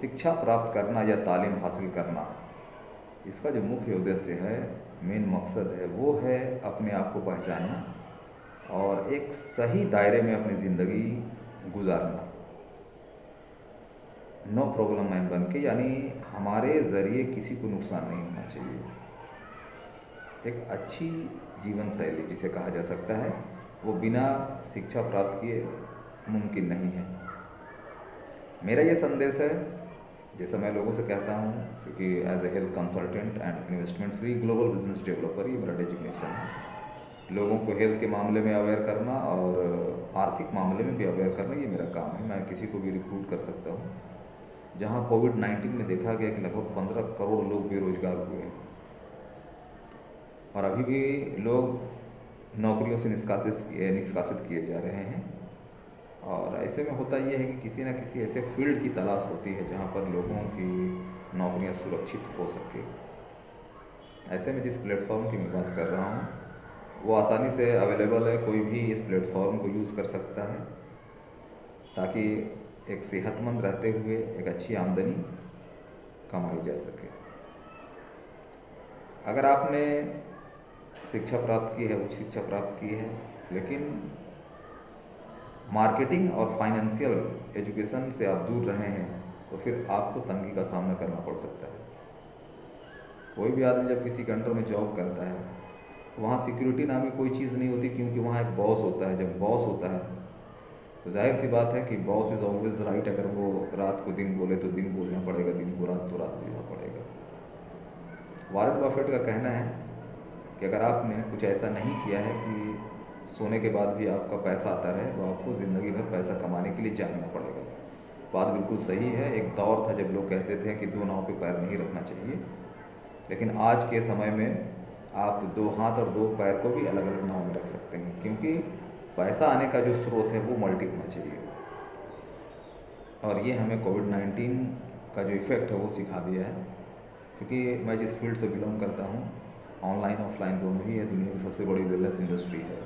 शिक्षा प्राप्त करना या तालीम हासिल करना, इसका जो मुख्य उद्देश्य है, मेन मकसद है, वो है अपने आप को पहचानना और एक सही दायरे में अपनी ज़िंदगी गुजारना। नो प्रॉब्लम मैन बन के, यानी हमारे ज़रिए किसी को नुकसान नहीं होना चाहिए। एक अच्छी जीवन शैली जिसे कहा जा सकता है, वो बिना शिक्षा प्राप्त किए मुमकिन नहीं है। मेरा ये संदेश है, जैसा मैं लोगों से कहता हूँ, क्योंकि as a health consultant and investment free global business developer, ये मेरा डेजिग्नेशन है। लोगों को हेल्थ के मामले में अवेयर करना और आर्थिक मामले में भी अवेयर करना, ये मेरा काम है। मैं किसी को भी रिक्रूट कर सकता हूँ। जहाँ कोविड-19 में देखा गया कि लगभग 15 करोड़ लोग बेरोजगार हुए हैं और अभी भी लोग नौकरियों से निष्कासित किए जा रहे हैं। और ऐसे में होता ये है कि किसी न किसी ऐसे फील्ड की तलाश होती है जहाँ पर लोगों की नौकरियाँ सुरक्षित हो सके। ऐसे में जिस प्लेटफॉर्म की मैं बात कर रहा हूँ, वो आसानी से अवेलेबल है। कोई भी इस प्लेटफॉर्म को यूज़ कर सकता है ताकि एक सेहतमंद रहते हुए एक अच्छी आमदनी कमाई जा सके। अगर आपने शिक्षा प्राप्त की है, उच्च शिक्षा प्राप्त की है, लेकिन मार्केटिंग और फाइनेंशियल एजुकेशन से आप दूर रहे हैं, तो फिर आपको तंगी का सामना करना पड़ सकता है। कोई भी आदमी जब किसी कंट्री में जॉब करता है, वहाँ सिक्योरिटी नामी कोई चीज़ नहीं होती, क्योंकि वहाँ एक बॉस होता है। जब बॉस होता है तो जाहिर सी बात है कि बॉस इज़ ऑलवेज राइट। अगर वो रात को दिन बोले तो दिन बोलना पड़ेगा, दिन को रात तो रात बोलना पड़ेगा। वॉरेन बफेट का कहना है कि अगर आपने कुछ ऐसा नहीं किया है कि सोने के बाद भी आपका पैसा आता रहे, तो आपको ज़िंदगी भर पैसा कमाने के लिए जागना पड़ेगा। बात बिल्कुल सही है। एक दौर था जब लोग कहते थे कि दो नाव पे पैर नहीं रखना चाहिए, लेकिन आज के समय में आप दो हाथ और दो पैर को भी अलग अलग नाव में रख सकते हैं, क्योंकि पैसा आने का जो स्रोत है वो मल्टी होना चाहिए। और ये हमें कोविड-19 का जो इफ़ेक्ट है वो सिखा दिया है। क्योंकि मैं जिस फील्ड से बिलोंग करता हूँ, ऑनलाइन ऑफलाइन दोनों ही है, दुनिया की सबसे बड़ी वेलनेस इंडस्ट्री है।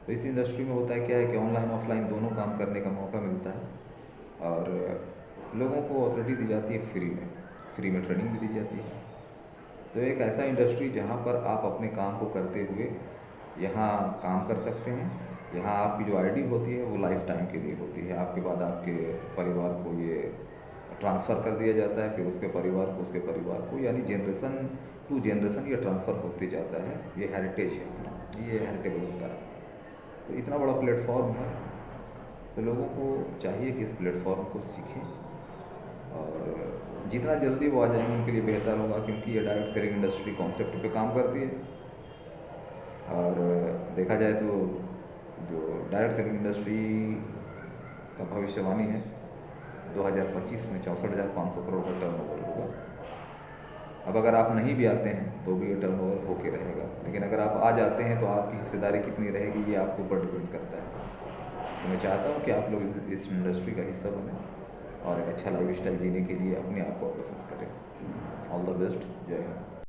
तो इस इंडस्ट्री में होता है क्या है कि ऑनलाइन ऑफलाइन दोनों काम करने का मौका मिलता है और लोगों को अथॉरिटी दी जाती है फ्री में ट्रेनिंग भी दी जाती है। तो एक ऐसा इंडस्ट्री जहाँ पर आप अपने काम को करते हुए यहाँ काम कर सकते हैं। यहाँ आपकी जो आईडी होती है वो लाइफ टाइम के लिए होती है। आपके बाद आपके परिवार को ये ट्रांसफ़र कर दिया जाता है, फिर उसके परिवार को उसके परिवार को, यानी जनरेशन टू जनरेशन ये ट्रांसफ़र होते जाता है। ये हेरिटेज है अपना, ये हेरिटेबल होता है। तो इतना बड़ा प्लेटफॉर्म है, तो लोगों को चाहिए कि इस प्लेटफॉर्म को सीखें और जितना जल्दी वो आ जाएंगे उनके लिए बेहतर होगा, क्योंकि ये डायरेक्ट सेलिंग इंडस्ट्री कॉन्सेप्ट पे काम करती है। और देखा जाए तो जो डायरेक्ट सेलिंग इंडस्ट्री का भविष्यवाणी है, 2025 में 64,500 करोड़ का टर्नओवर होगा। अब अगर आप नहीं भी आते हैं तो भी ये टर्नओवर होके रहेगा, लेकिन अगर आप आ जाते हैं तो आपकी हिस्सेदारी कितनी रहेगी ये आपके ऊपर डिपेंड करता है। तो मैं चाहता हूँ कि आप लोग इस इंडस्ट्री का हिस्सा बने और एक अच्छा लाइफ स्टाइल जीने के लिए अपने आप को पसंद करें। All the best. जय हिंद।